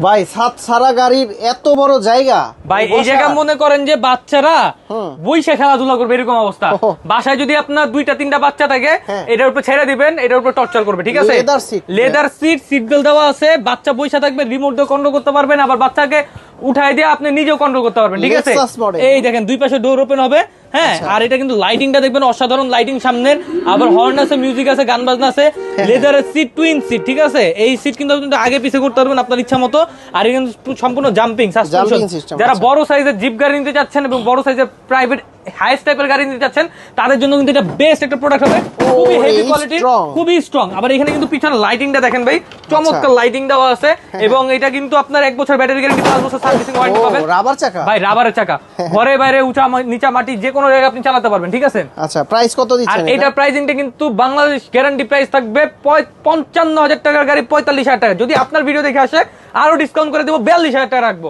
ভাই সাত সারা গাড়ির এত বড় জায়গা ভাই এই জায়গা মনে করেন যে বাচ্চারা বইসে খেলাধুলা করবে এরকম অবস্থা। বাসায় যদি আপনার 2-3টা বাচ্চা থাকে, এটার উপর ছেড়ে দিবেন, এটার উপর টর্চার করবে, ঠিক আছে? লেদার সিট বেল্ট দেওয়া আছে, বাচ্চা বইসা থাকবে, রিমোট দিয়ে কন্ট্রোল করতে পারবেন, আবার বাচ্চাকে উঠাই দিয়ে আপনি নিজেও কন্ট্রোল করতে পারবেন, ঠিক আছে? এই দেখেন দুই পাশে ডোর ওপেন হবে, হ্যাঁ। আর এটা কিন্তু লাইটিংটা দেখবেন অসাধারণ লাইটিং সামনের, আবার হর্ন আছে, মিউজিক আছে, গান বাজনা আছে, লেদারের সিট, টুইন সিট, ঠিক আছে? এই সিট কিন্তু আপনি আগে পিছে করতে পারবেন আপনার ইচ্ছা মতো। আর এটা কিন্তু সম্পূর্ণ জাম্পিং সাসপেনশন। যারা বড় সাইজের জিপ গাড়ি নিতে চাচ্ছেন এবং বড় সাইজের প্রাইভেট হাইস্ট টাইপের গাড়ি নিতে চাচ্ছেন, তাদের জন্য কিন্তু এটা বেস্ট একটা প্রোডাক্ট হবে। খুবই হেভি কোয়ালিটি, খুবই স্ট্রং। আবার এখানে কিন্তু পিছনে লাইটিংটা দেখেন ভাই, চমৎকার লাইটিং দেওয়া আছে। এবং এটা কিন্তু আপনার 1 বছর ব্যাটারি গ্যারান্টি, 5 বছর সার্ভিসিং ওয়ারেন্টি পাবেন। রাবার চাকা ভাই, রাবারের চাকা, ঘরে বাইরে উঁচা নিচা মাটি যে কোনো জায়গায় আপনি চালাতে পারবেন, ঠিক আছে? আচ্ছা, প্রাইস কত দিচ্ছেন? আর এটা প্রাইসিংটা কিন্তু বাংলাদেশ গ্যারান্টি প্রাইস থাকবে 55,000 টাকার গাড়ি 45,000 টাকা। যদি আপনার ভিডিও দেখে আসে আরো ডিসকাউন্ট করে দেবো, 42,000 টাকা রাখবো।